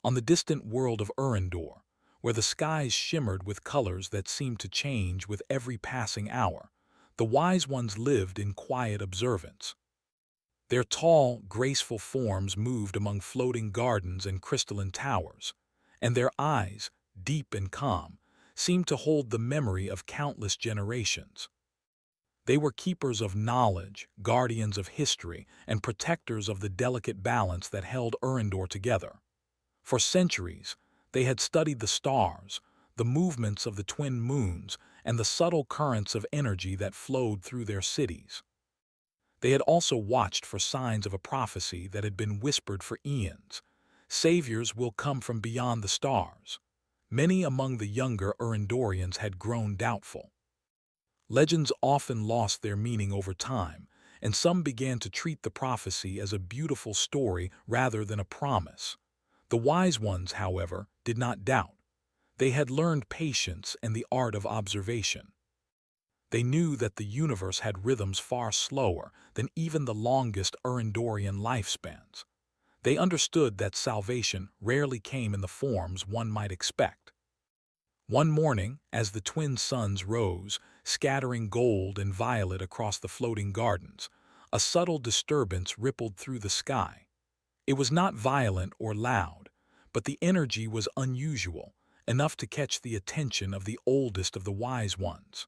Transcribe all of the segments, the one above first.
On the distant world of Urindor, where the skies shimmered with colors that seemed to change with every passing hour, the wise ones lived in quiet observance. Their tall, graceful forms moved among floating gardens and crystalline towers, and their eyes, deep and calm, seemed to hold the memory of countless generations. They were keepers of knowledge, guardians of history, and protectors of the delicate balance that held Urindor together. For centuries, they had studied the stars, the movements of the twin moons, and the subtle currents of energy that flowed through their cities. They had also watched for signs of a prophecy that had been whispered for eons. Saviors will come from beyond the stars. Many among the younger Urindorians had grown doubtful. Legends often lost their meaning over time, and some began to treat the prophecy as a beautiful story rather than a promise. The wise ones, however, did not doubt. They had learned patience and the art of observation. They knew that the universe had rhythms far slower than even the longest Urindorian lifespans. They understood that salvation rarely came in the forms one might expect. One morning, as the twin suns rose, scattering gold and violet across the floating gardens, a subtle disturbance rippled through the sky. It was not violent or loud, but the energy was unusual, enough to catch the attention of the oldest of the wise ones.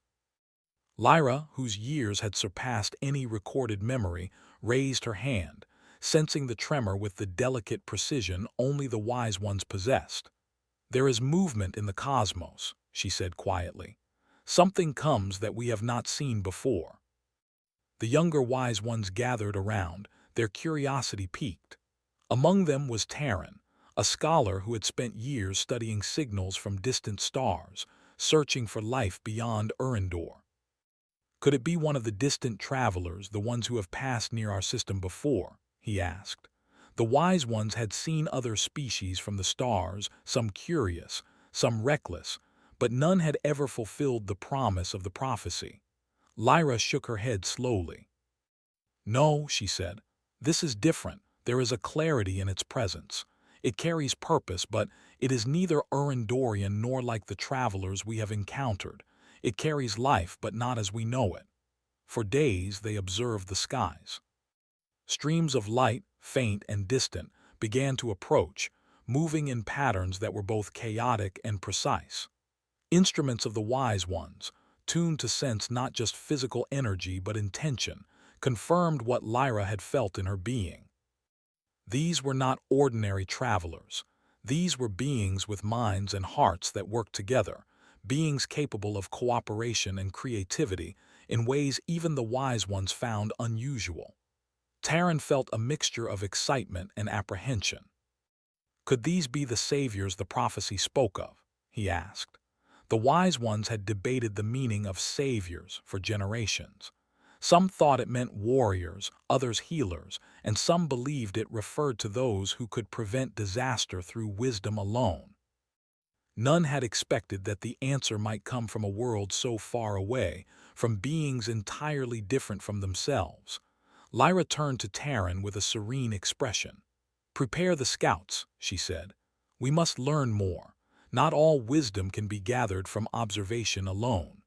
Lyra, whose years had surpassed any recorded memory, raised her hand, sensing the tremor with the delicate precision only the wise ones possessed. "There is movement in the cosmos," she said quietly. "Something comes that we have not seen before." The younger wise ones gathered around, their curiosity piqued. Among them was Terran, a scholar who had spent years studying signals from distant stars, searching for life beyond Urindor. "Could it be one of the distant travelers, the ones who have passed near our system before?" he asked. The wise ones had seen other species from the stars, some curious, some reckless, but none had ever fulfilled the promise of the prophecy. Lyra shook her head slowly. "No," she said, "this is different. There is a clarity in its presence. It carries purpose, but it is neither Urindorian nor like the travelers we have encountered. It carries life, but not as we know it." For days they observed the skies. Streams of light, faint and distant, began to approach, moving in patterns that were both chaotic and precise. Instruments of the wise ones, tuned to sense not just physical energy but intention, confirmed what Lyra had felt in her being. These were not ordinary travelers. These were beings with minds and hearts that worked together, beings capable of cooperation and creativity in ways even the wise ones found unusual. Terran felt a mixture of excitement and apprehension. Could these be the saviors the prophecy spoke of? He asked. The wise ones had debated the meaning of saviors for generations. Some thought it meant warriors, others healers, and some believed it referred to those who could prevent disaster through wisdom alone. None had expected that the answer might come from a world so far away, from beings entirely different from themselves. Lyra turned to Terran with a serene expression. "Prepare the scouts," she said. "We must learn more. Not all wisdom can be gathered from observation alone.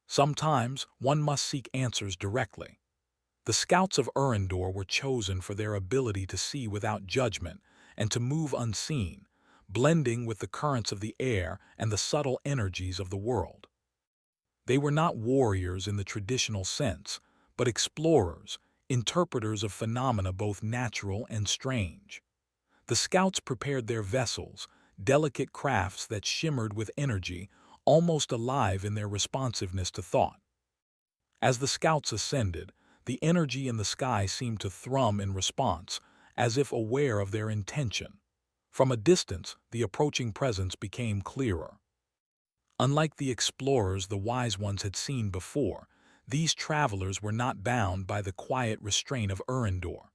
Sometimes one must seek answers directly." The scouts of Urindor were chosen for their ability to see without judgment and to move unseen, blending with the currents of the air and the subtle energies of the world. They were not warriors in the traditional sense, but explorers, interpreters of phenomena both natural and strange. The scouts prepared their vessels, delicate crafts that shimmered with energy, almost alive in their responsiveness to thought. As the scouts ascended, the energy in the sky seemed to thrum in response, as if aware of their intention. From a distance, the approaching presence became clearer. Unlike the explorers the wise ones had seen before, these travelers were not bound by the quiet restraint of Urindor.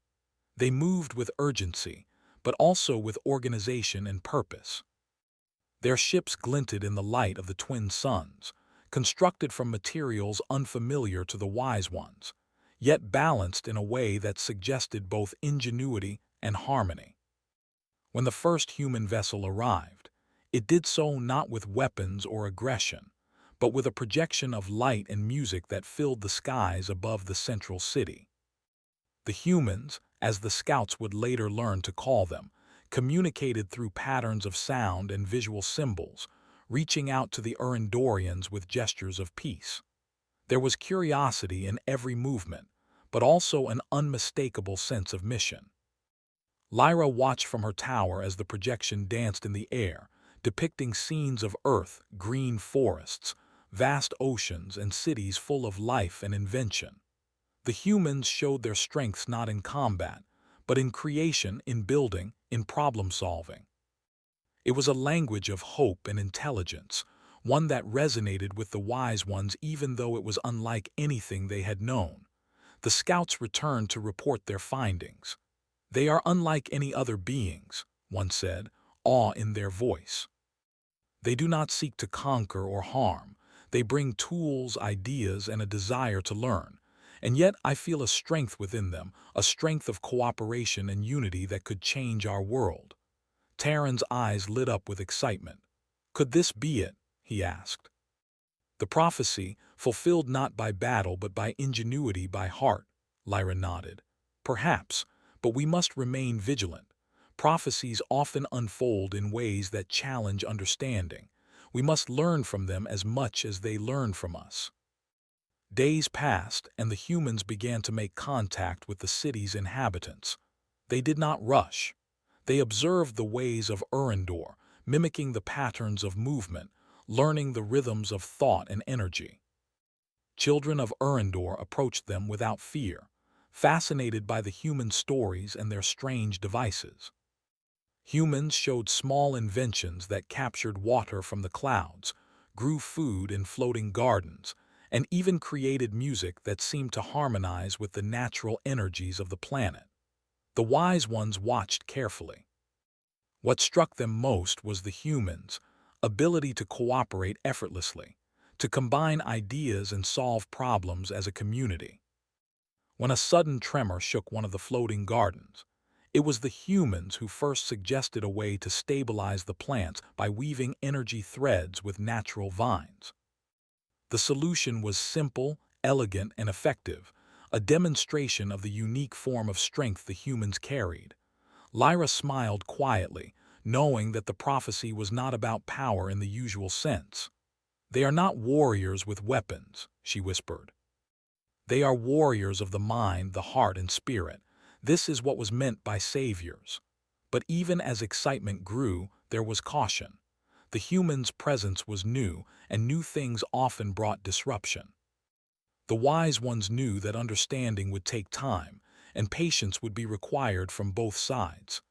They moved with urgency, but also with organization and purpose. Their ships glinted in the light of the twin suns, constructed from materials unfamiliar to the wise ones, yet balanced in a way that suggested both ingenuity and harmony. When the first human vessel arrived, it did so not with weapons or aggression, but with a projection of light and music that filled the skies above the central city. The humans, as the scouts would later learn to call them, communicated through patterns of sound and visual symbols, reaching out to the Erendorians with gestures of peace. There was curiosity in every movement, but also an unmistakable sense of mission. Lyra watched from her tower as the projection danced in the air, depicting scenes of Earth, green forests, vast oceans, and cities full of life and invention. The humans showed their strengths not in combat, but in creation, in building, in problem-solving. It was a language of hope and intelligence, one that resonated with the wise ones even though it was unlike anything they had known. The scouts returned to report their findings. "They are unlike any other beings," one said, awe in their voice. "They do not seek to conquer or harm. They bring tools, ideas, and a desire to learn. And yet I feel a strength within them, a strength of cooperation and unity that could change our world." Terran's eyes lit up with excitement. "Could this be it?" he asked. "The prophecy, fulfilled not by battle but by ingenuity, by heart," Lyra nodded. "Perhaps, but we must remain vigilant. Prophecies often unfold in ways that challenge understanding. We must learn from them as much as they learn from us." Days passed, and the humans began to make contact with the city's inhabitants. They did not rush. They observed the ways of Erendor, mimicking the patterns of movement, learning the rhythms of thought and energy. Children of Erendor approached them without fear, fascinated by the human stories and their strange devices. Humans showed small inventions that captured water from the clouds, grew food in floating gardens, and even created music that seemed to harmonize with the natural energies of the planet. The wise ones watched carefully. What struck them most was the humans' ability to cooperate effortlessly, to combine ideas and solve problems as a community. When a sudden tremor shook one of the floating gardens, it was the humans who first suggested a way to stabilize the plants by weaving energy threads with natural vines. The solution was simple, elegant, and effective, a demonstration of the unique form of strength the humans carried. Lyra smiled quietly, knowing that the prophecy was not about power in the usual sense. "They are not warriors with weapons," she whispered. "They are warriors of the mind, the heart, and spirit. This is what was meant by saviors." But even as excitement grew, there was caution. The humans' presence was new, and new things often brought disruption. The wise ones knew that understanding would take time, and patience would be required from both sides.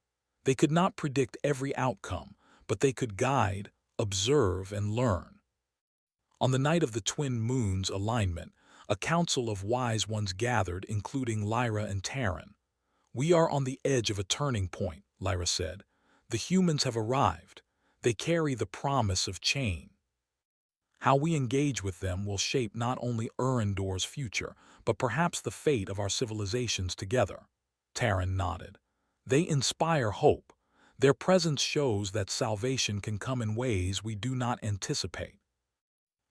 They could not predict every outcome, but they could guide, observe, and learn. On the night of the twin moons' alignment, a council of wise ones gathered, including Lyra and Terran. "We are on the edge of a turning point," Lyra said. "The humans have arrived. They carry the promise of change. How we engage with them will shape not only Erendor's future, but perhaps the fate of our civilizations together." Terran nodded. "They inspire hope. Their presence shows that salvation can come in ways we do not anticipate."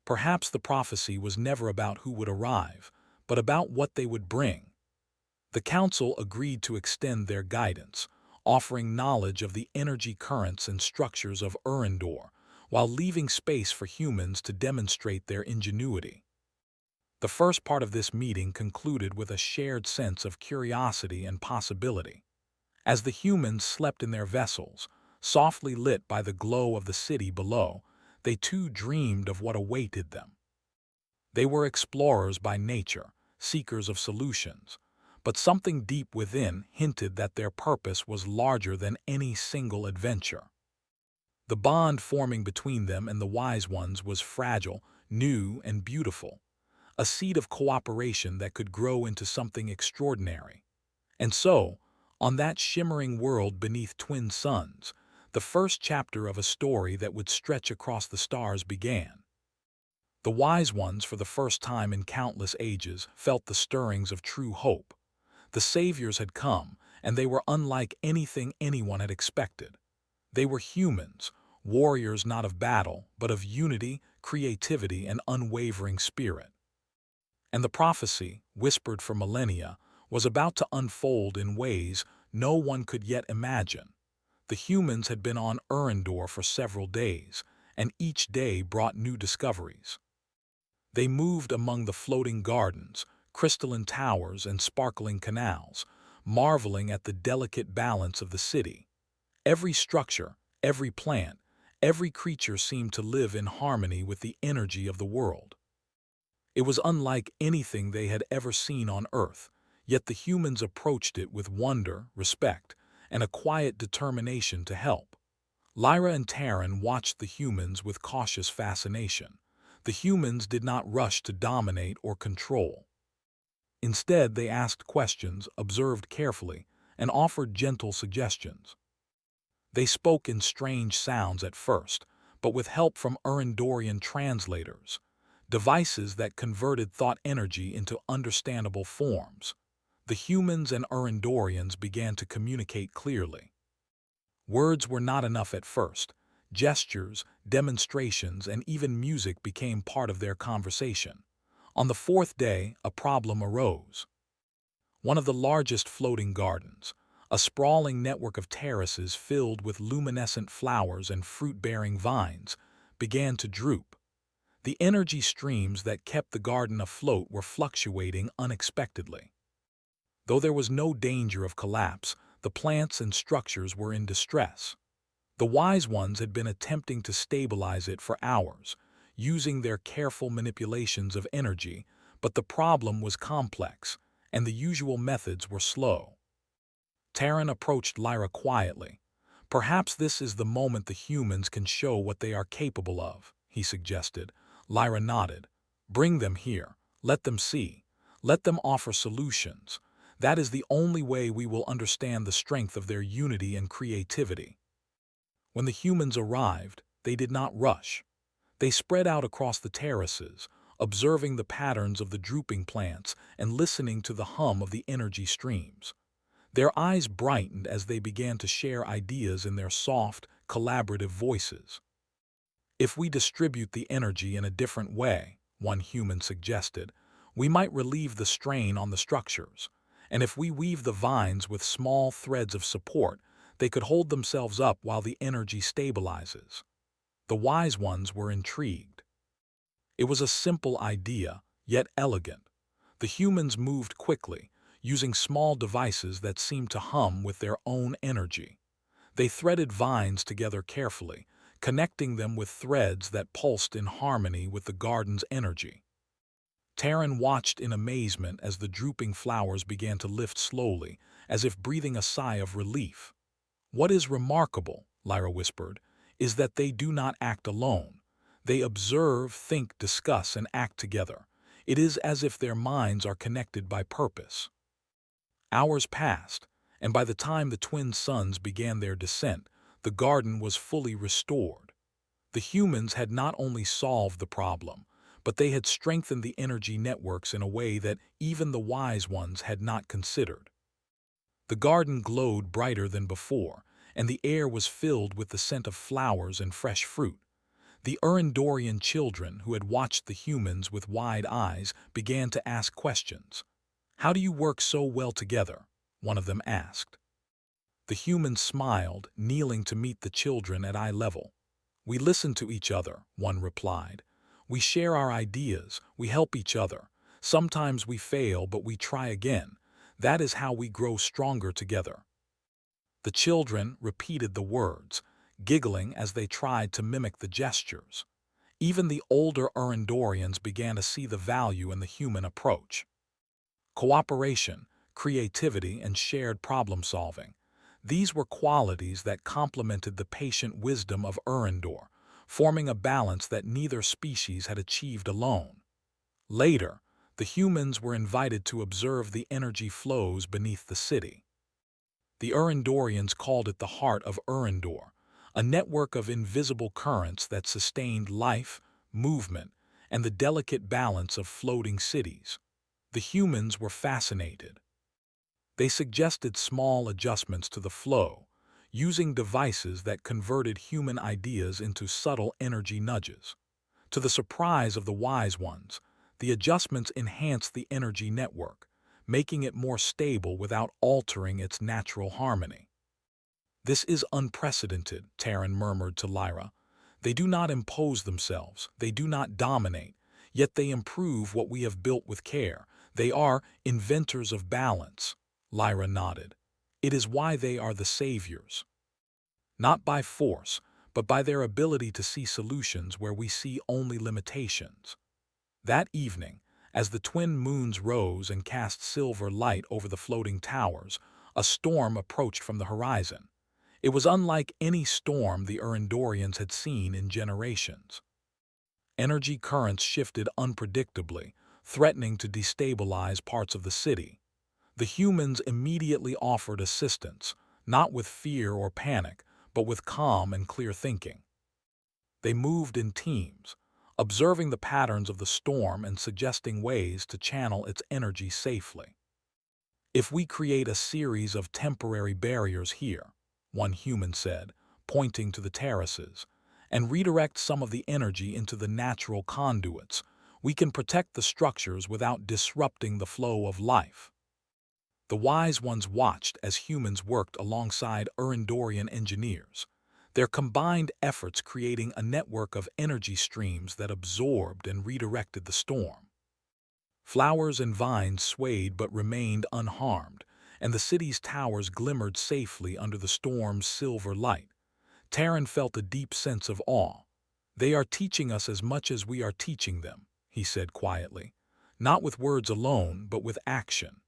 Perhaps the prophecy was never about who would arrive, but about what they would bring. The council agreed to extend their guidance, offering knowledge of the energy currents and structures of Erendor, while leaving space for humans to demonstrate their ingenuity. The first part of this meeting concluded with a shared sense of curiosity and possibility. As the humans slept in their vessels, softly lit by the glow of the city below, they too dreamed of what awaited them. They were explorers by nature, seekers of solutions, but something deep within hinted that their purpose was larger than any single adventure. The bond forming between them and the wise ones was fragile, new, and beautiful, a seed of cooperation that could grow into something extraordinary. And so, on that shimmering world beneath twin suns, the first chapter of a story that would stretch across the stars began. The wise ones, for the first time in countless ages, felt the stirrings of true hope. The saviors had come, and they were unlike anything anyone had expected. They were humans, warriors not of battle, but of unity, creativity, and unwavering spirit. And the prophecy, whispered for millennia, was about to unfold in ways no one could yet imagine. The humans had been on Erendor for several days, and each day brought new discoveries. They moved among the floating gardens, crystalline towers, and sparkling canals, marveling at the delicate balance of the city. Every structure, every plant, every creature seemed to live in harmony with the energy of the world. It was unlike anything they had ever seen on Earth, yet the humans approached it with wonder, respect, and a quiet determination to help. Lyra and Taryn watched the humans with cautious fascination. The humans did not rush to dominate or control. Instead, they asked questions, observed carefully, and offered gentle suggestions. They spoke in strange sounds at first, but with help from Erendorian translators, devices that converted thought energy into understandable forms, the humans and Erendorians began to communicate clearly. Words were not enough at first. Gestures, demonstrations, and even music became part of their conversation. On the fourth day, a problem arose. One of the largest floating gardens, a sprawling network of terraces filled with luminescent flowers and fruit-bearing vines, began to droop. The energy streams that kept the garden afloat were fluctuating unexpectedly. Though there was no danger of collapse, the plants and structures were in distress. The wise ones had been attempting to stabilize it for hours, using their careful manipulations of energy, but the problem was complex, and the usual methods were slow. Taryn approached Lyra quietly. "Perhaps this is the moment the humans can show what they are capable of," he suggested. Lyra nodded. "Bring them here. Let them see. Let them offer solutions. That is the only way we will understand the strength of their unity and creativity." When the humans arrived, they did not rush. They spread out across the terraces, observing the patterns of the drooping plants and listening to the hum of the energy streams. Their eyes brightened as they began to share ideas in their soft, collaborative voices. "If we distribute the energy in a different way," one human suggested, "we might relieve the strain on the structures. And if we weave the vines with small threads of support, they could hold themselves up while the energy stabilizes." The wise ones were intrigued. It was a simple idea, yet elegant. The humans moved quickly, using small devices that seemed to hum with their own energy. They threaded vines together carefully, connecting them with threads that pulsed in harmony with the garden's energy. Taryn watched in amazement as the drooping flowers began to lift slowly, as if breathing a sigh of relief. "What is remarkable," Lyra whispered, "is that they do not act alone. They observe, think, discuss, and act together. It is as if their minds are connected by purpose." Hours passed, and by the time the twin suns began their descent, the garden was fully restored. The humans had not only solved the problem, but they had strengthened the energy networks in a way that even the wise ones had not considered. The garden glowed brighter than before, and the air was filled with the scent of flowers and fresh fruit. The Erendorian children, who had watched the humans with wide eyes, began to ask questions. "How do you work so well together?" one of them asked. The humans smiled, kneeling to meet the children at eye level. "We listen to each other," one replied. "We share our ideas, we help each other. Sometimes we fail, but we try again. That is how we grow stronger together." The children repeated the words, giggling as they tried to mimic the gestures. Even the older Erendorians began to see the value in the human approach. Cooperation, creativity, and shared problem-solving. These were qualities that complemented the patient wisdom of Erendor, forming a balance that neither species had achieved alone. Later, the humans were invited to observe the energy flows beneath the city. The Erendorians called it the heart of Erendor, a network of invisible currents that sustained life, movement, and the delicate balance of floating cities. The humans were fascinated. They suggested small adjustments to the flow, using devices that converted human ideas into subtle energy nudges. To the surprise of the wise ones, the adjustments enhanced the energy network, making it more stable without altering its natural harmony. "This is unprecedented," Terran murmured to Lyra. "They do not impose themselves, they do not dominate, yet they improve what we have built with care. They are inventors of balance." Lyra nodded. "It is why they are the saviors. Not by force, but by their ability to see solutions where we see only limitations." That evening, as the twin moons rose and cast silver light over the floating towers, a storm approached from the horizon. It was unlike any storm the Erendorians had seen in generations. Energy currents shifted unpredictably, threatening to destabilize parts of the city. The humans immediately offered assistance, not with fear or panic, but with calm and clear thinking. They moved in teams, observing the patterns of the storm and suggesting ways to channel its energy safely. "If we create a series of temporary barriers here," one human said, pointing to the terraces, "and redirect some of the energy into the natural conduits, we can protect the structures without disrupting the flow of life." The wise ones watched as humans worked alongside Erendorian engineers, their combined efforts creating a network of energy streams that absorbed and redirected the storm. Flowers and vines swayed but remained unharmed, and the city's towers glimmered safely under the storm's silver light. Terran felt a deep sense of awe. "They are teaching us as much as we are teaching them," he said quietly, "not with words alone, but with action.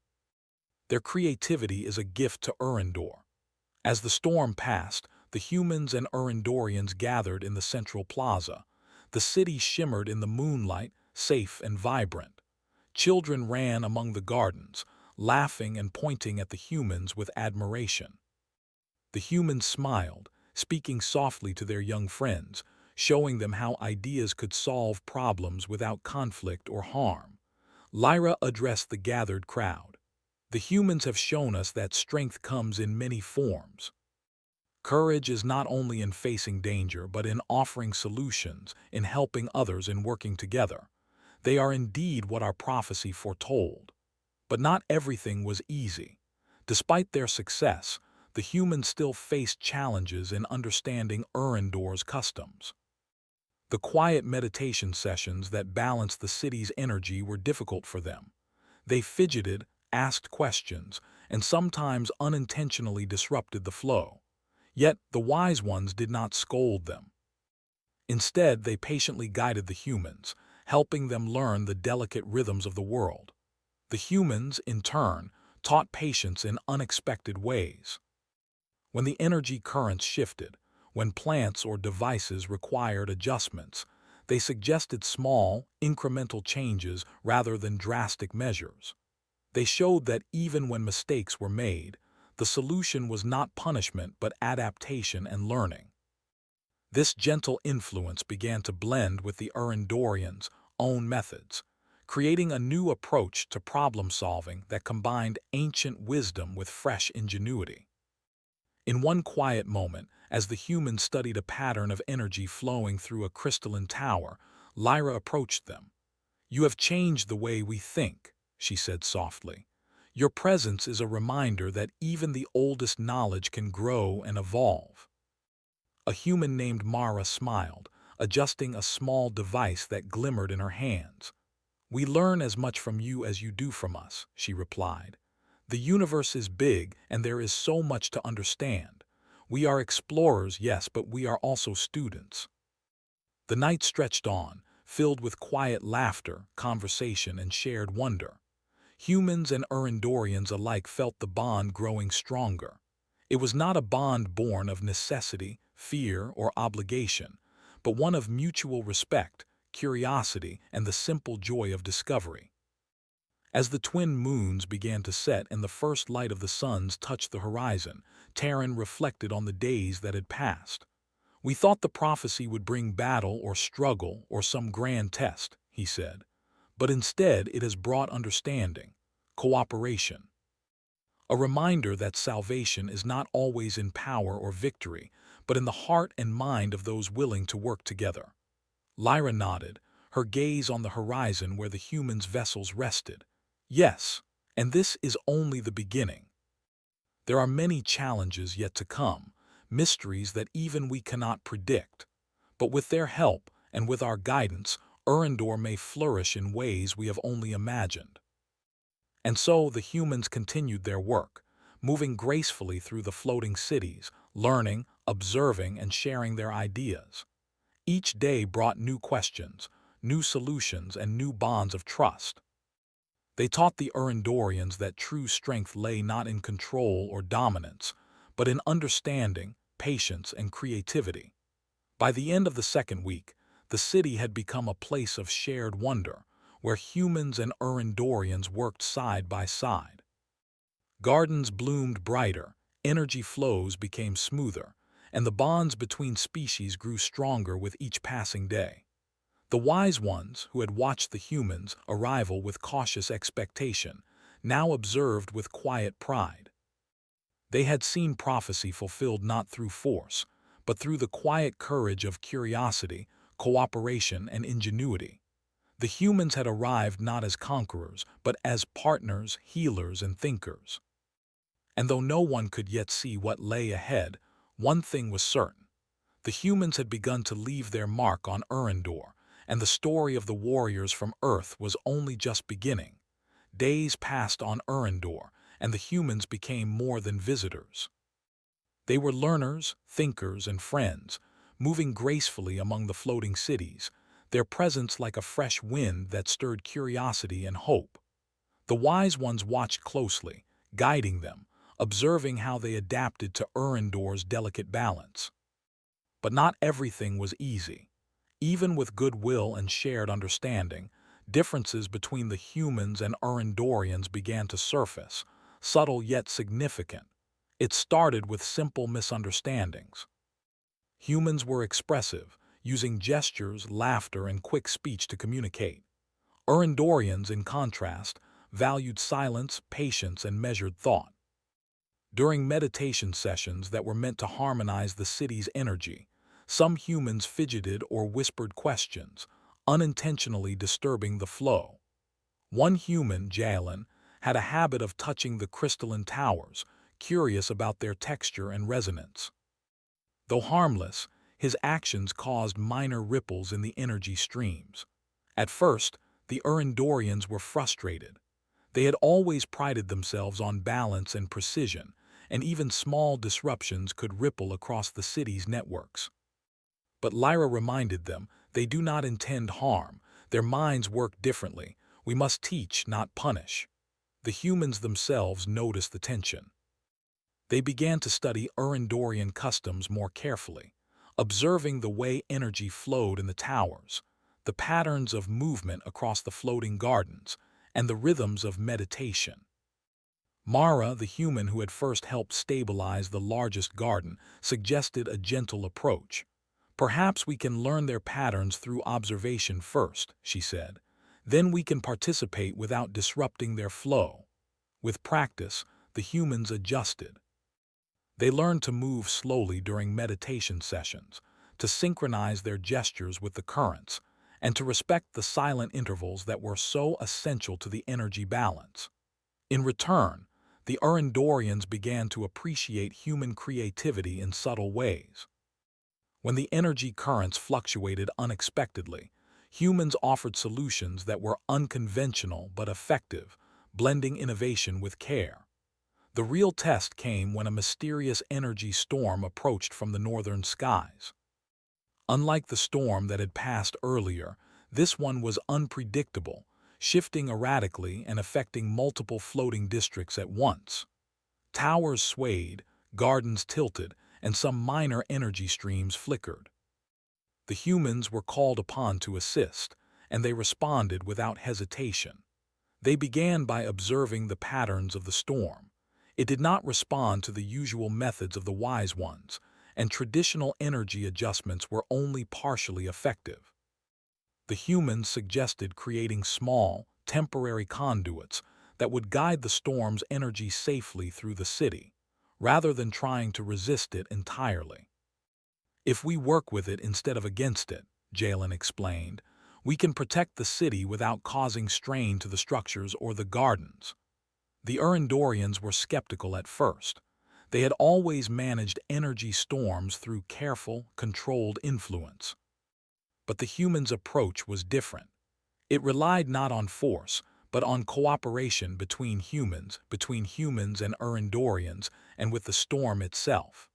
Their creativity is a gift to Erendor." As the storm passed, the humans and Erendorians gathered in the central plaza. The city shimmered in the moonlight, safe and vibrant. Children ran among the gardens, laughing and pointing at the humans with admiration. The humans smiled, speaking softly to their young friends, showing them how ideas could solve problems without conflict or harm. Lyra addressed the gathered crowd. "The humans have shown us that strength comes in many forms. Courage is not only in facing danger, but in offering solutions, in helping others, in working together. They are indeed what our prophecy foretold." But not everything was easy. Despite their success, the humans still faced challenges in understanding Erendor's customs. The quiet meditation sessions that balanced the city's energy were difficult for them. They fidgeted, asked questions, and sometimes unintentionally disrupted the flow. Yet the wise ones did not scold them. Instead, they patiently guided the humans, helping them learn the delicate rhythms of the world. The humans, in turn, taught patience in unexpected ways. When the energy currents shifted, when plants or devices required adjustments, they suggested small, incremental changes rather than drastic measures. They showed that even when mistakes were made, the solution was not punishment but adaptation and learning. This gentle influence began to blend with the Erendorians' own methods, creating a new approach to problem-solving that combined ancient wisdom with fresh ingenuity. In one quiet moment, as the humans studied a pattern of energy flowing through a crystalline tower, Lyra approached them. "You have changed the way we think," she said softly. "Your presence is a reminder that even the oldest knowledge can grow and evolve." A human named Mara smiled, adjusting a small device that glimmered in her hands. "We learn as much from you as you do from us," she replied. "The universe is big and there is so much to understand. We are explorers, yes, but we are also students." The night stretched on, filled with quiet laughter, conversation, and shared wonder. Humans and Erendorians alike felt the bond growing stronger. It was not a bond born of necessity, fear, or obligation, but one of mutual respect, curiosity, and the simple joy of discovery. As the twin moons began to set and the first light of the suns touched the horizon, Terran reflected on the days that had passed. "We thought the prophecy would bring battle or struggle or some grand test," he said. "But instead it has brought understanding, cooperation." a reminder that salvation is not always in power or victory, but in the heart and mind of those willing to work together. Lyra nodded, her gaze on the horizon where the humans' vessels rested. Yes, and this is only the beginning. There are many challenges yet to come, mysteries that even we cannot predict. But with their help and with our guidance, Erendor may flourish in ways we have only imagined. And so the humans continued their work, moving gracefully through the floating cities, learning, observing, and sharing their ideas. Each day brought new questions, new solutions, and new bonds of trust. They taught the Erendorians that true strength lay not in control or dominance, but in understanding, patience, and creativity. By the end of the second week, the city had become a place of shared wonder, where humans and Erendorians worked side by side. Gardens bloomed brighter, energy flows became smoother, and the bonds between species grew stronger with each passing day. The wise ones, who had watched the humans' arrival with cautious expectation, now observed with quiet pride. They had seen prophecy fulfilled not through force, but through the quiet courage of curiosity, cooperation, and ingenuity. The humans had arrived not as conquerors, but as partners, healers, and thinkers. And though no one could yet see what lay ahead, one thing was certain. The humans had begun to leave their mark on Erendor, and the story of the warriors from Earth was only just beginning. Days passed on Erendor, and the humans became more than visitors. They were learners, thinkers, and friends, moving gracefully among the floating cities, their presence like a fresh wind that stirred curiosity and hope. The wise ones watched closely, guiding them, observing how they adapted to Erendor's delicate balance. But not everything was easy. Even with goodwill and shared understanding, differences between the humans and Erendorians began to surface, subtle yet significant. It started with simple misunderstandings. Humans were expressive, using gestures, laughter, and quick speech to communicate. Erendorians, in contrast, valued silence, patience, and measured thought. During meditation sessions that were meant to harmonize the city's energy, some humans fidgeted or whispered questions, unintentionally disturbing the flow. One human, Jalen, had a habit of touching the crystalline towers, curious about their texture and resonance. Though harmless, his actions caused minor ripples in the energy streams. At first, the Erendorians were frustrated. They had always prided themselves on balance and precision, and even small disruptions could ripple across the city's networks. But Lyra reminded them, they do not intend harm, their minds work differently, we must teach, not punish. The humans themselves noticed the tension. They began to study Erendorian customs more carefully, observing the way energy flowed in the towers, the patterns of movement across the floating gardens, and the rhythms of meditation. Mara, the human who had first helped stabilize the largest garden, suggested a gentle approach. Perhaps we can learn their patterns through observation first, she said. Then we can participate without disrupting their flow. With practice, the humans adjusted. They learned to move slowly during meditation sessions, to synchronize their gestures with the currents, and to respect the silent intervals that were so essential to the energy balance. In return, the Erendorians began to appreciate human creativity in subtle ways. When the energy currents fluctuated unexpectedly, humans offered solutions that were unconventional but effective, blending innovation with care. The real test came when a mysterious energy storm approached from the northern skies. Unlike the storm that had passed earlier, this one was unpredictable, shifting erratically and affecting multiple floating districts at once. Towers swayed, gardens tilted, and some minor energy streams flickered. The humans were called upon to assist, and they responded without hesitation. They began by observing the patterns of the storm. It did not respond to the usual methods of the wise ones, and traditional energy adjustments were only partially effective. The humans suggested creating small, temporary conduits, that would guide the storm's energy safely through the city, rather than trying to resist it entirely. If we work with it instead of against it, Jalen explained, we can protect the city without causing strain to the structures or the gardens. The Urandorians were skeptical at first. They had always managed energy storms through careful, controlled influence. But the humans' approach was different. It relied not on force, but on cooperation between humans and Urandorians, and with the storm itself.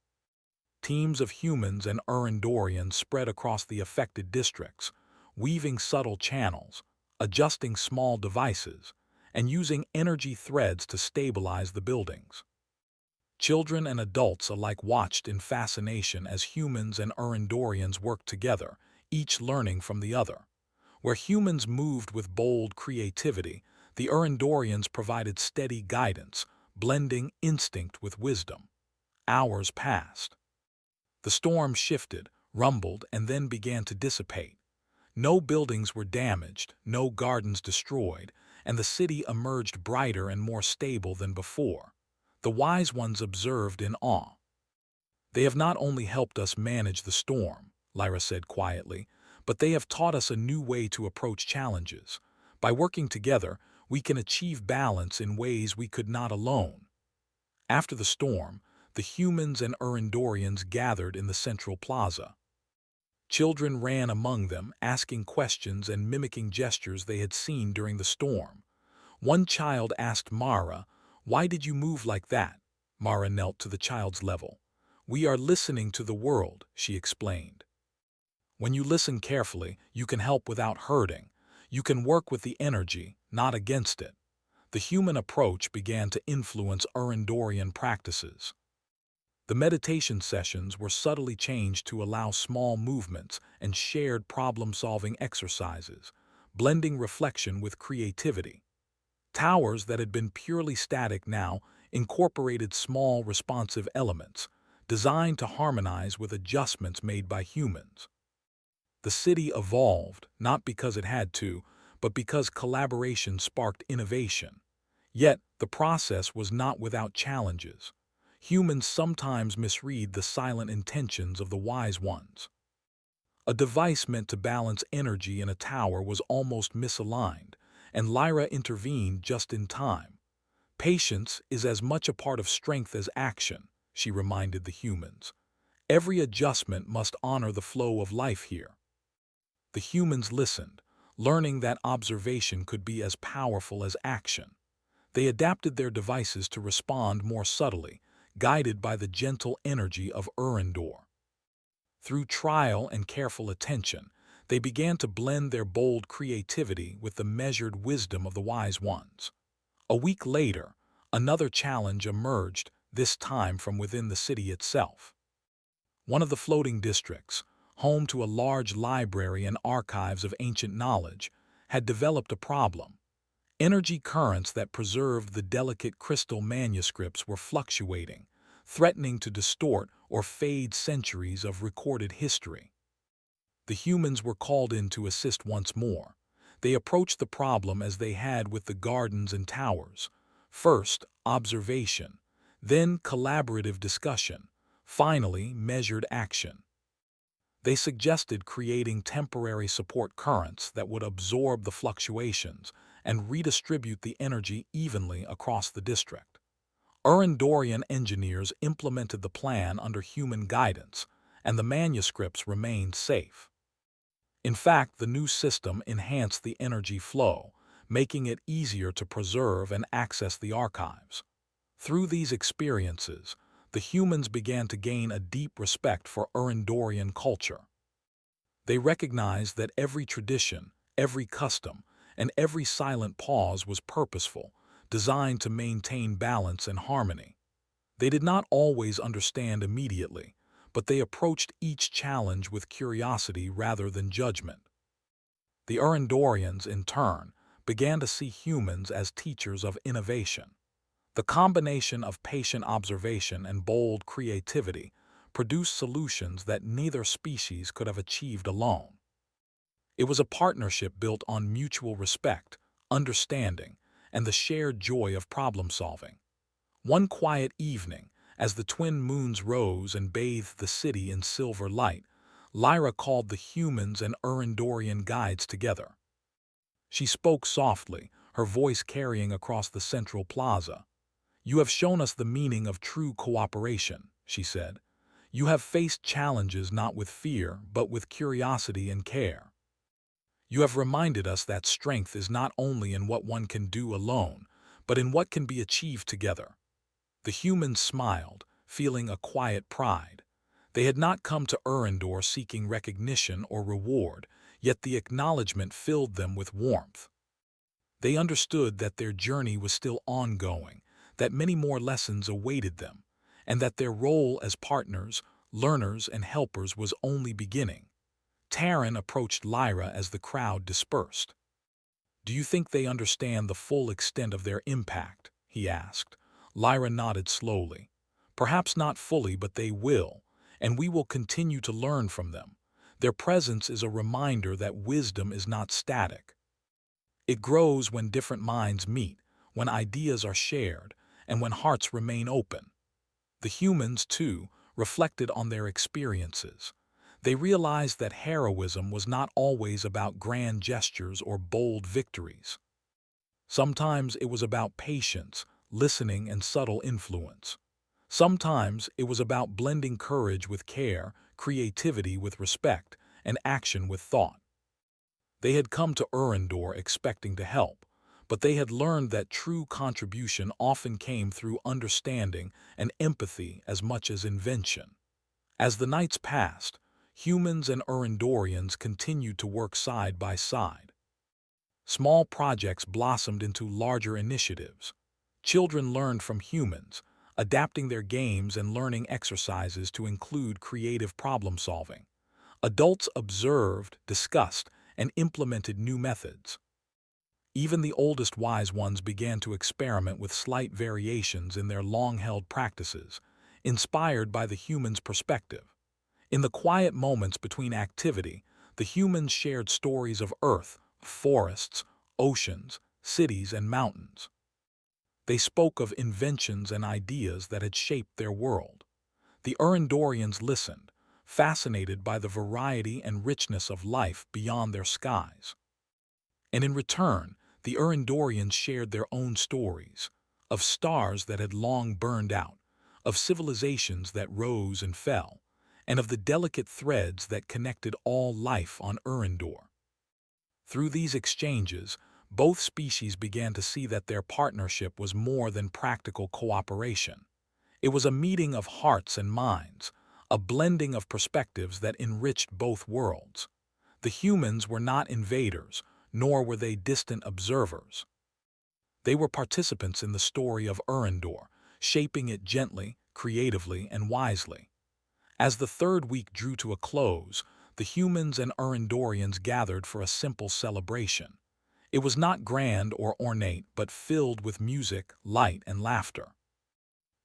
Teams of humans and Urandorians spread across the affected districts, weaving subtle channels, adjusting small devices, and using energy threads to stabilize the buildings. Children and adults alike watched in fascination as humans and Urandorians worked together, each learning from the other. Where humans moved with bold creativity, the Urandorians provided steady guidance, blending instinct with wisdom. Hours passed. The storm shifted, rumbled, and then began to dissipate. No buildings were damaged, no gardens destroyed, and the city emerged brighter and more stable than before. The wise ones observed in awe. "They have not only helped us manage the storm," Lyra said quietly, "but they have taught us a new way to approach challenges. By working together, we can achieve balance in ways we could not alone." After the storm, the humans and Urandorians gathered in the central plaza. Children ran among them, asking questions and mimicking gestures they had seen during the storm. One child asked Mara, "Why did you move like that?" Mara knelt to the child's level. "We are listening to the world," she explained. "When you listen carefully, you can help without hurting. You can work with the energy, not against it." The human approach began to influence Urandorian practices. The meditation sessions were subtly changed to allow small movements and shared problem-solving exercises, blending reflection with creativity. Towers that had been purely static now incorporated small responsive elements, designed to harmonize with adjustments made by humans. The city evolved, not because it had to, but because collaboration sparked innovation. Yet, the process was not without challenges. Humans sometimes misread the silent intentions of the wise ones. A device meant to balance energy in a tower was almost misaligned, and Lyra intervened just in time. "Patience is as much a part of strength as action," she reminded the humans. "Every adjustment must honor the flow of life here." The humans listened, learning that observation could be as powerful as action. They adapted their devices to respond more subtly, guided by the gentle energy of Urandor. Through trial and careful attention, they began to blend their bold creativity with the measured wisdom of the wise ones. A week later, another challenge emerged, this time from within the city itself. One of the floating districts, home to a large library and archives of ancient knowledge, had developed a problem. Energy currents that preserved the delicate crystal manuscripts were fluctuating, threatening to distort or fade centuries of recorded history. The humans were called in to assist once more. They approached the problem as they had with the gardens and towers. First, observation, then collaborative discussion, finally measured action. They suggested creating temporary support currents that would absorb the fluctuations and redistribute the energy evenly across the district. Urandorian engineers implemented the plan under human guidance, and the manuscripts remained safe. In fact, the new system enhanced the energy flow, making it easier to preserve and access the archives. Through these experiences, the humans began to gain a deep respect for Urandorian culture. They recognized that every tradition, every custom, and every silent pause was purposeful, designed to maintain balance and harmony. They did not always understand immediately, but they approached each challenge with curiosity rather than judgment. The Urandorians, in turn, began to see humans as teachers of innovation. The combination of patient observation and bold creativity produced solutions that neither species could have achieved alone. It was a partnership built on mutual respect, understanding, and the shared joy of problem-solving. One quiet evening, as the twin moons rose and bathed the city in silver light, Lyra called the humans and Urandorian guides together. She spoke softly, her voice carrying across the central plaza. "You have shown us the meaning of true cooperation," she said. "You have faced challenges not with fear, but with curiosity and care. You have reminded us that strength is not only in what one can do alone, but in what can be achieved together." The humans smiled, feeling a quiet pride. They had not come to Urandor seeking recognition or reward, yet the acknowledgement filled them with warmth. They understood that their journey was still ongoing, that many more lessons awaited them, and that their role as partners, learners, and helpers was only beginning. Taryn approached Lyra as the crowd dispersed. "Do you think they understand the full extent of their impact?" he asked. Lyra nodded slowly. "Perhaps not fully, but they will, and we will continue to learn from them. Their presence is a reminder that wisdom is not static. It grows when different minds meet, when ideas are shared, and when hearts remain open." The humans, too, reflected on their experiences. They realized that heroism was not always about grand gestures or bold victories. Sometimes it was about patience, listening, and subtle influence. Sometimes it was about blending courage with care, creativity with respect, and action with thought. They had come to Urandor expecting to help, but they had learned that true contribution often came through understanding and empathy as much as invention. As the nights passed, humans and Urandorians continued to work side by side. Small projects blossomed into larger initiatives. Children learned from humans, adapting their games and learning exercises to include creative problem-solving. Adults observed, discussed, and implemented new methods. Even the oldest wise ones began to experiment with slight variations in their long-held practices, inspired by the human's perspective. In the quiet moments between activity, the humans shared stories of Earth, forests, oceans, cities, and mountains. They spoke of inventions and ideas that had shaped their world. The Urandorians listened, fascinated by the variety and richness of life beyond their skies. And in return, the Urandorians shared their own stories, of stars that had long burned out, of civilizations that rose and fell, and of the delicate threads that connected all life on Urandor. Through these exchanges, both species began to see that their partnership was more than practical cooperation. It was a meeting of hearts and minds, a blending of perspectives that enriched both worlds. The humans were not invaders, nor were they distant observers. They were participants in the story of Urandor, shaping it gently, creatively, and wisely. As the third week drew to a close, the humans and Urandorians gathered for a simple celebration. It was not grand or ornate, but filled with music, light, and laughter.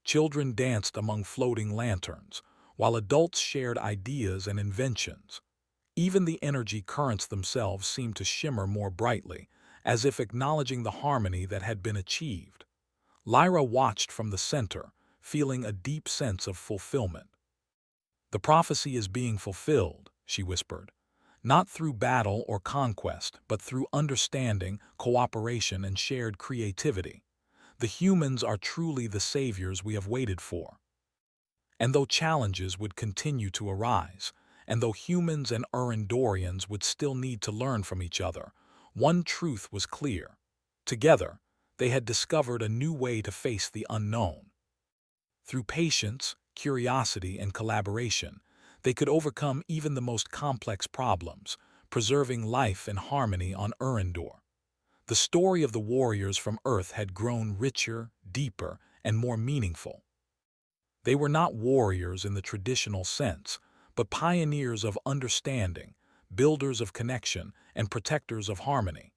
Children danced among floating lanterns, while adults shared ideas and inventions. Even the energy currents themselves seemed to shimmer more brightly, as if acknowledging the harmony that had been achieved. Lyra watched from the center, feeling a deep sense of fulfillment. "The prophecy is being fulfilled," she whispered, "not through battle or conquest, but through understanding, cooperation, and shared creativity. The humans are truly the saviors we have waited for." And though challenges would continue to arise, and though humans and Urandorians would still need to learn from each other, one truth was clear. Together, they had discovered a new way to face the unknown. Through patience, curiosity, and collaboration, they could overcome even the most complex problems, preserving life and harmony on Urandor. The story of the warriors from Earth had grown richer, deeper, and more meaningful. They were not warriors in the traditional sense, but pioneers of understanding, builders of connection, and protectors of harmony.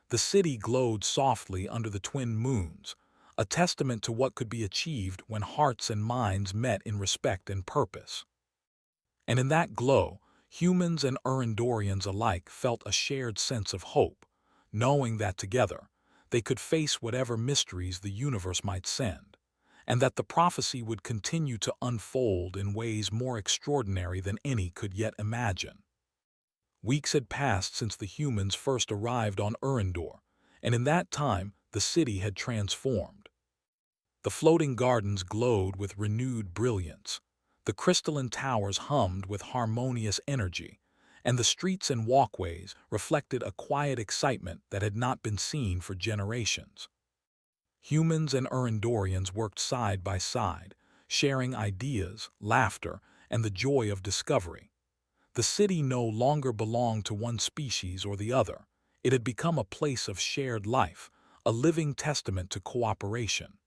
The city glowed softly under the twin moons, a testament to what could be achieved when hearts and minds met in respect and purpose. And in that glow, humans and Urandorians alike felt a shared sense of hope, knowing that together, they could face whatever mysteries the universe might send, and that the prophecy would continue to unfold in ways more extraordinary than any could yet imagine. Weeks had passed since the humans first arrived on Erendor, and in that time the city had transformed. The floating gardens glowed with renewed brilliance, the crystalline towers hummed with harmonious energy, and the streets and walkways reflected a quiet excitement that had not been seen for generations. Humans and Erendorians worked side by side, sharing ideas, laughter, and the joy of discovery. The city no longer belonged to one species or the other. It had become a place of shared life, a living testament to cooperation.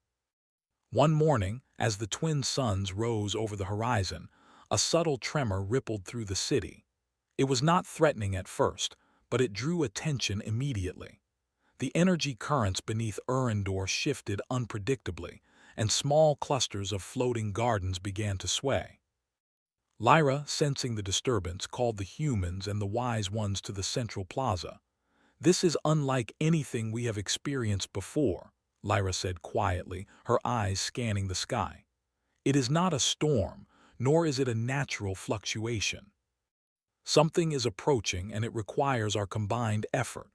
One morning, as the twin suns rose over the horizon, a subtle tremor rippled through the city. It was not threatening at first, but it drew attention immediately. The energy currents beneath Erendor shifted unpredictably, and small clusters of floating gardens began to sway. Lyra, sensing the disturbance, called the humans and the wise ones to the central plaza. "This is unlike anything we have experienced before," Lyra said quietly, her eyes scanning the sky. "It is not a storm, nor is it a natural fluctuation. Something is approaching, and it requires our combined effort."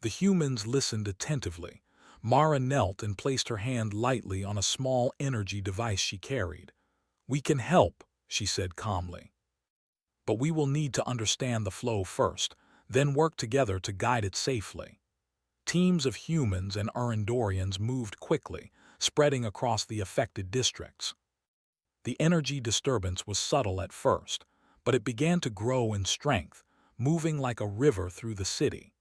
The humans listened attentively. Mara knelt and placed her hand lightly on a small energy device she carried. "We can help," she said calmly. "But we will need to understand the flow first, then work together to guide it safely." Teams of humans and Erendorians moved quickly, spreading across the affected districts. The energy disturbance was subtle at first, but it began to grow in strength, moving like a river through the city.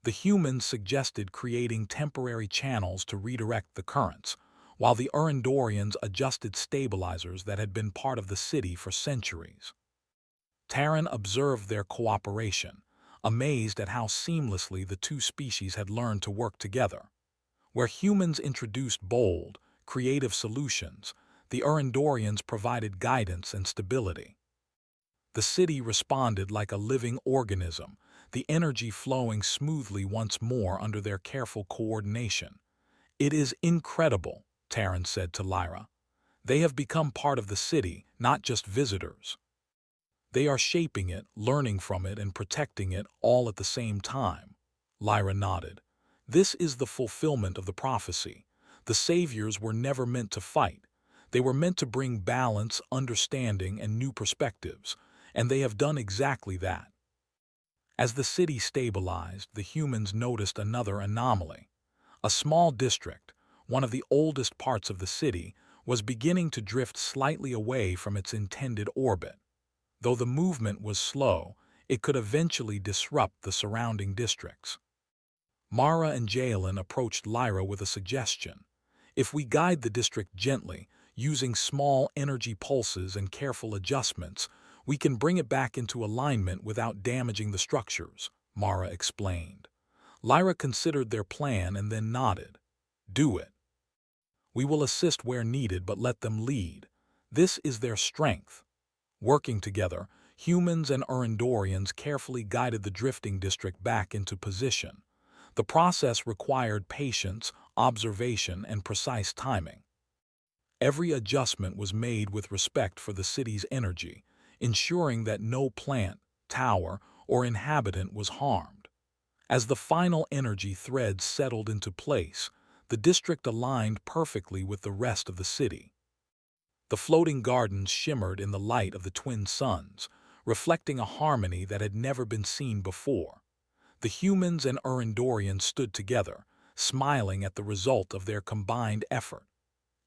The humans suggested creating temporary channels to redirect the currents, while the Erendorians adjusted stabilizers that had been part of the city for centuries. Terran observed their cooperation, amazed at how seamlessly the two species had learned to work together. Where humans introduced bold, creative solutions, the Erendorians provided guidance and stability. The city responded like a living organism, the energy flowing smoothly once more under their careful coordination. "It is incredible," Terran said to Lyra. "They have become part of the city, not just visitors. They are shaping it, learning from it, and protecting it all at the same time." Lyra nodded. "This is the fulfillment of the prophecy. The saviors were never meant to fight. They were meant to bring balance, understanding, and new perspectives, and they have done exactly that." As the city stabilized, the humans noticed another anomaly. A small district, one of the oldest parts of the city, was beginning to drift slightly away from its intended orbit. Though the movement was slow, it could eventually disrupt the surrounding districts. Mara and Jalen approached Lyra with a suggestion. "If we guide the district gently, using small energy pulses and careful adjustments, we can bring it back into alignment without damaging the structures," Mara explained. Lyra considered their plan and then nodded. "Do it. We will assist where needed, but let them lead. This is their strength." Working together, humans and Erendorians carefully guided the drifting district back into position. The process required patience, observation, and precise timing. Every adjustment was made with respect for the city's energy, ensuring that no plant, tower, or inhabitant was harmed. As the final energy threads settled into place, the district aligned perfectly with the rest of the city. The floating gardens shimmered in the light of the twin suns, reflecting a harmony that had never been seen before. The humans and Erendorians stood together, smiling at the result of their combined effort.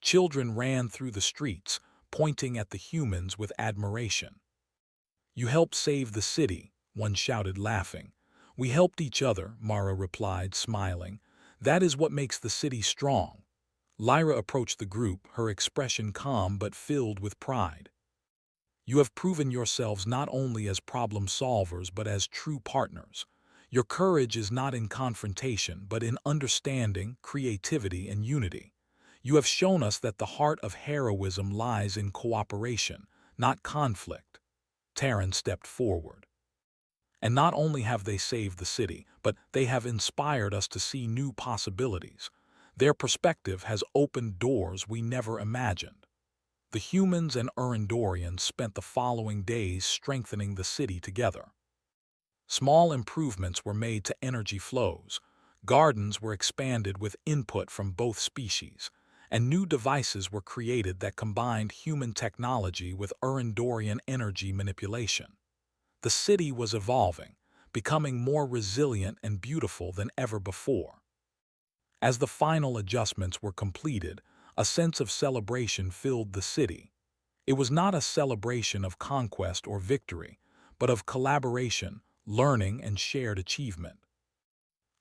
Children ran through the streets, pointing at the humans with admiration. "You helped save the city," one shouted, laughing. "We helped each other," Mara replied, smiling. "That is what makes the city strong." Lyra approached the group, her expression calm but filled with pride. "You have proven yourselves not only as problem solvers but as true partners. Your courage is not in confrontation but in understanding, creativity, and unity. You have shown us that the heart of heroism lies in cooperation, not conflict." Terran stepped forward. And not only have they saved the city, but they have inspired us to see new possibilities. Their perspective has opened doors we never imagined. The humans and Urandorians spent the following days strengthening the city together. Small improvements were made to energy flows, gardens were expanded with input from both species, and new devices were created that combined human technology with Urandorian energy manipulation. The city was evolving, becoming more resilient and beautiful than ever before. As the final adjustments were completed, a sense of celebration filled the city. It was not a celebration of conquest or victory, but of collaboration, learning, and shared achievement.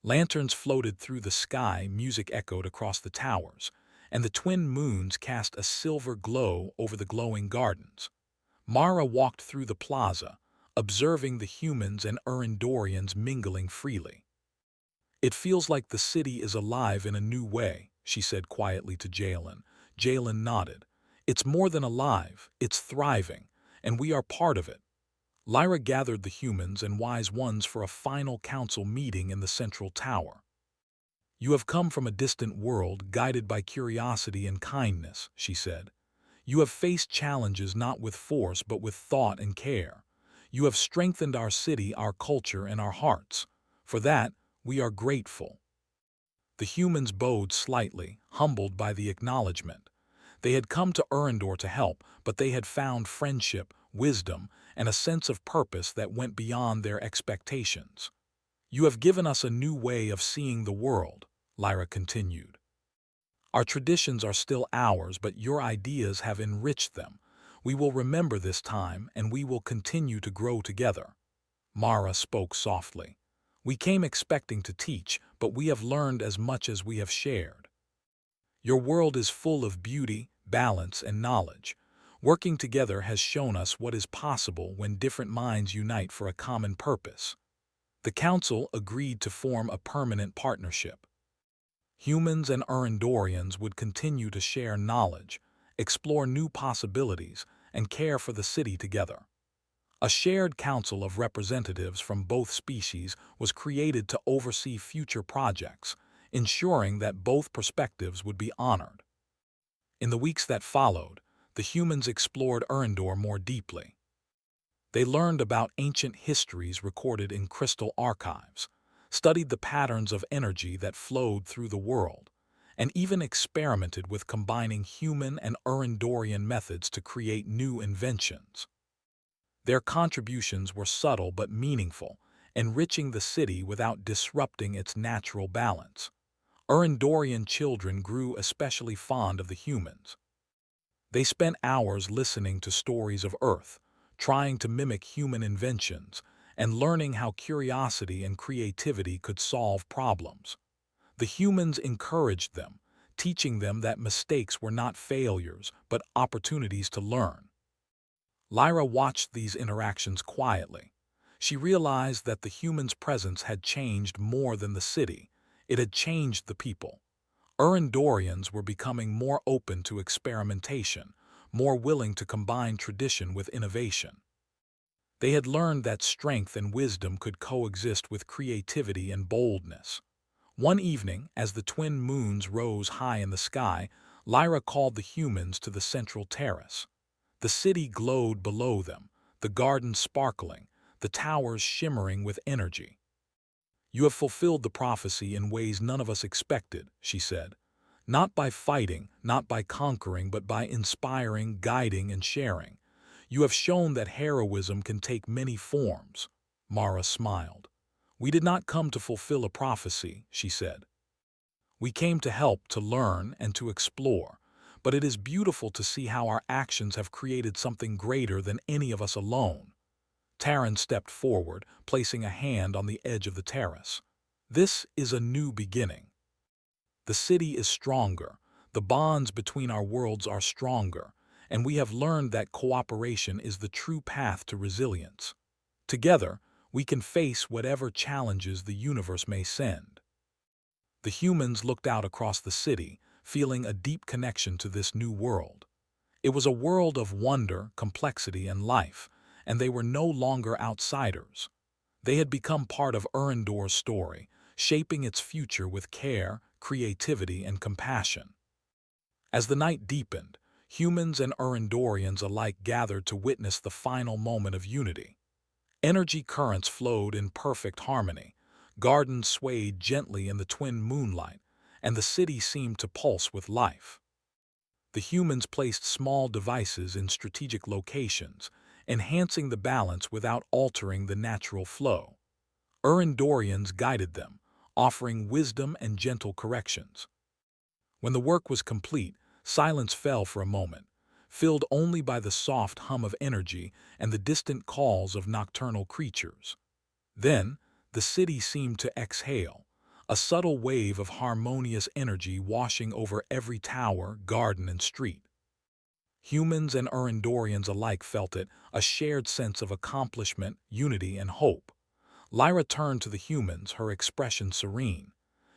Lanterns floated through the sky, music echoed across the towers, and the twin moons cast a silver glow over the glowing gardens. Mara walked through the plaza, observing the humans and Urandorians mingling freely. "It feels like the city is alive in a new way," she said quietly to Jalen. Jalen nodded. "It's more than alive, it's thriving, and we are part of it." Lyra gathered the humans and wise ones for a final council meeting in the central tower. "You have come from a distant world, guided by curiosity and kindness," she said. "You have faced challenges not with force but with thought and care. You have strengthened our city, our culture, and our hearts. For that, we are grateful." The humans bowed slightly, humbled by the acknowledgement. They had come to Urandor to help, but they had found friendship, wisdom, and a sense of purpose that went beyond their expectations. "You have given us a new way of seeing the world," Lyra continued. "Our traditions are still ours, but your ideas have enriched them. We will remember this time, and we will continue to grow together." Mara spoke softly. "We came expecting to teach, but we have learned as much as we have shared. Your world is full of beauty, balance, and knowledge. Working together has shown us what is possible when different minds unite for a common purpose." The council agreed to form a permanent partnership. Humans and Urandorians would continue to share knowledge, explore new possibilities, and care for the city together. A shared council of representatives from both species was created to oversee future projects, ensuring that both perspectives would be honored. In the weeks that followed, the humans explored Urandor more deeply. They learned about ancient histories recorded in crystal archives, studied the patterns of energy that flowed through the world, and even experimented with combining human and Urandorian methods to create new inventions. Their contributions were subtle but meaningful, enriching the city without disrupting its natural balance. Urandorian children grew especially fond of the humans. They spent hours listening to stories of Earth, trying to mimic human inventions, and learning how curiosity and creativity could solve problems. The humans encouraged them, teaching them that mistakes were not failures but opportunities to learn. Lyra watched these interactions quietly. She realized that the humans' presence had changed more than the city. It had changed the people. Urandorians were becoming more open to experimentation, more willing to combine tradition with innovation. They had learned that strength and wisdom could coexist with creativity and boldness. One evening, as the twin moons rose high in the sky, Lyra called the humans to the central terrace. The city glowed below them, the gardens sparkling, the towers shimmering with energy. "You have fulfilled the prophecy in ways none of us expected," she said. "Not by fighting, not by conquering, but by inspiring, guiding, and sharing. You have shown that heroism can take many forms." Mara smiled. "We did not come to fulfill a prophecy," she said. "We came to help, to learn, and to explore. But it is beautiful to see how our actions have created something greater than any of us alone." Taryn stepped forward, placing a hand on the edge of the terrace. "This is a new beginning. The city is stronger, the bonds between our worlds are stronger, and we have learned that cooperation is the true path to resilience. Together, we can face whatever challenges the universe may send." The humans looked out across the city, feeling a deep connection to this new world. It was a world of wonder, complexity, and life, and they were no longer outsiders. They had become part of Erendor's story, shaping its future with care, creativity, and compassion. As the night deepened, humans and Erendorians alike gathered to witness the final moment of unity. Energy currents flowed in perfect harmony, gardens swayed gently in the twin moonlight, and the city seemed to pulse with life. The humans placed small devices in strategic locations, enhancing the balance without altering the natural flow. Erendorians guided them, offering wisdom and gentle corrections. When the work was complete, silence fell for a moment, filled only by the soft hum of energy and the distant calls of nocturnal creatures. Then, the city seemed to exhale, a subtle wave of harmonious energy washing over every tower, garden, and street. Humans and Erendorians alike felt it, a shared sense of accomplishment, unity, and hope. Lyra turned to the humans, her expression serene.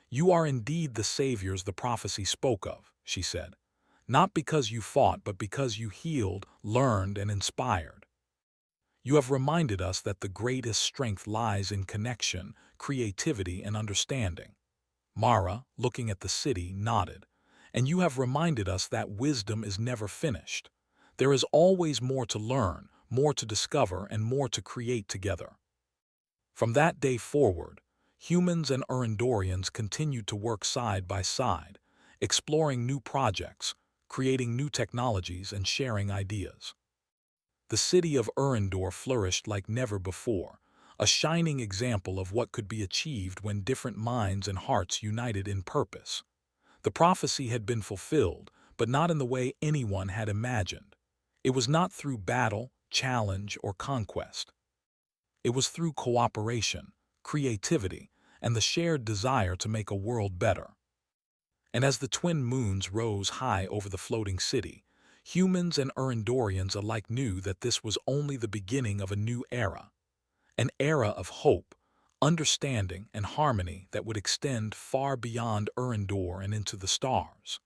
"You are indeed the saviors the prophecy spoke of," she said. "Not because you fought, but because you healed, learned, and inspired. You have reminded us that the greatest strength lies in connection, creativity, and understanding." Mara, looking at the city, nodded. "And you have reminded us that wisdom is never finished. There is always more to learn, more to discover, and more to create together." From that day forward, humans and Erendorians continued to work side by side, exploring new projects, creating new technologies, and sharing ideas. The city of Erendor flourished like never before, a shining example of what could be achieved when different minds and hearts united in purpose. The prophecy had been fulfilled, but not in the way anyone had imagined. It was not through battle, challenge, or conquest. It was through cooperation, creativity, and the shared desire to make a world better. And as the twin moons rose high over the floating city, humans and Erendorians alike knew that this was only the beginning of a new era, an era of hope, understanding, and harmony that would extend far beyond Erendor and into the stars.